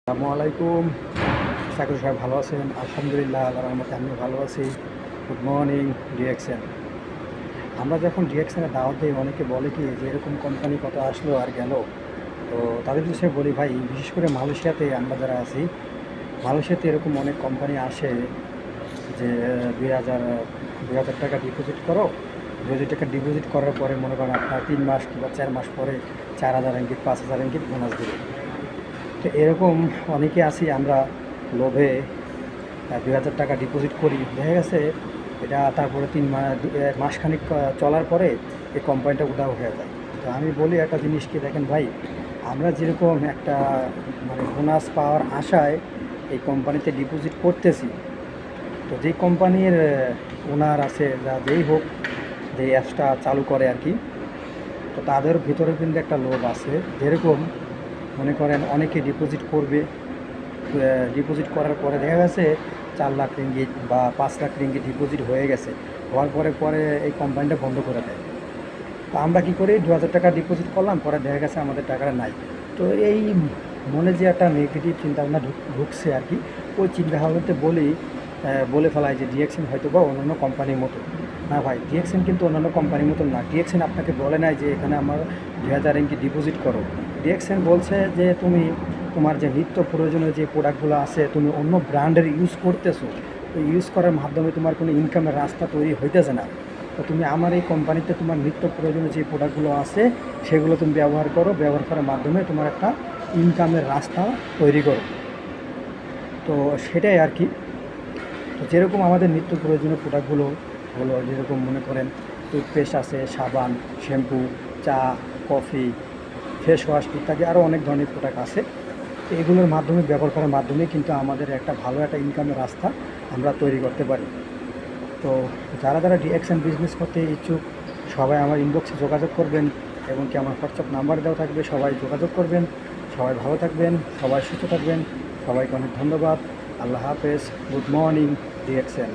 আসসালামু আলাইকুম। আশা করি সবাই ভালো আছেন। আলহামদুলিল্লাহ, আল্লাহর রহমতে আমিও ভালো আছি। Good morning DXN. আমরা যখন ডিএক্সএনে দাওয়াত দিই, অনেকে বলে কি যে এরকম কোম্পানি কত আসলো আর গেল। তো তাদের বিষয়ে বলি ভাই, বিশেষ করে মালয়েশিয়াতে আমরা যারা আছি, মালয়েশিয়াতে এরকম অনেক কোম্পানি আসে যে ২,০০০ টাকা ডিপোজিট করো। ২,০০০ টাকা ডিপোজিট করার পরে মনে করেন আপনার ৩ মাস কিংবা ৪ মাস পরে ৪,০০০ রিঙ্গিত ৫,০০০ রিঙ্গিত বোনাস দেবে। তো এরকম অনেকে আছি আমরা লোভে ২,০০০ টাকা ডিপোজিট করি, দেখা গেছে এটা তারপরে ৩ মাস মাসখানিক চলার পরে এই কোম্পানিটা উধাও হয়ে যায়। তো আমি বলি একটা জিনিস কি, দেখেন ভাই, আমরা যেরকম একটা বোনাস পাওয়ার আশায় এই কোম্পানিতে ডিপোজিট করতেছি, তো যেই কোম্পানির ওনার আছে যা যেই হোক, যে অ্যাপসটা চালু করে আর কি, তো তাদের ভিতরে কিন্তু একটা লোভ আছে। যেরকম মনে করেন অনেকে ডিপোজিট করবে, ডিপোজিট করার পরে দেখা গেছে ৪ লাখ রিঙ্গিত বা ৫ লাখ রিঙ্গিত ডিপোজিট হয়ে গেছে, হওয়ার পরে পরে এই কোম্পানিটা বন্ধ করে দেয়। তো আমরা কী করি, ২,০০০ টাকা ডিপোজিট করলাম, পরে দেখা গেছে আমাদের টাকাটা নাই। তো এই মনে যে একটা নেগেটিভ চিন্তাভাবনা ঢুকছে আর কি, ওই চিন্তাভাবনাতে বলে ফেলায় যে ডিএক্সএন হয়তো বা অন্যান্য কোম্পানির মতো না। ভাই, ডিএক্সএন কিন্তু অন্যান্য কোম্পানির মতো না। ডিএক্সএন আপনাকে বলে নাই যে এখানে আমার ২,০০০ রিঙ্গিত ডিপোজিট করো। ডিএক্সএন বলছে যে তোমার যে নিত্য প্রয়োজনীয় যে প্রোডাক্টগুলো আছে, তুমি অন্য ব্র্যান্ডের ইউজ করতেছো, তো ইউজ করার মাধ্যমে তোমার কোনো ইনকামের রাস্তা তৈরি হইতেছে না। তো তুমি আমার এই কোম্পানিতে তোমার নিত্য প্রয়োজনীয় যে প্রোডাক্টগুলো আছে সেগুলো তুমি ব্যবহার করো, ব্যবহার করার মাধ্যমে তোমার একটা ইনকামের রাস্তা তৈরি করো। তো সেটাই আর কি। তো যেরকম আমাদের নিত্য প্রয়োজনীয় প্রোডাক্টগুলো হলো, যেরকম মনে করেন টুথপেস্ট আছে, সাবান, শ্যাম্পু, চা, কফি, ফেস ওয়াশ ইত্যাদি আরও অনেক ধরনের প্রোডাক্ট আছে। তো এগুলোর মাধ্যমে ব্যবহার করার মাধ্যমে কিন্তু আমাদের একটা ভালো একটা ইনকামের রাস্তা আমরা তৈরি করতে পারি। তো যারা ডিএক্সএন বিজনেস করতে ইচ্ছুক, সবাই আমার ইনবক্সে যোগাযোগ করবেন, এবং কি আমার হোয়াটসঅ্যাপ নাম্বার দেওয়া থাকবে, সবাই যোগাযোগ করবেন। সবাই ভালো থাকবেন, সবাই সুস্থ থাকবেন। সবাইকে অনেক ধন্যবাদ। আল্লাহ হাফেজ। Good morning DXN.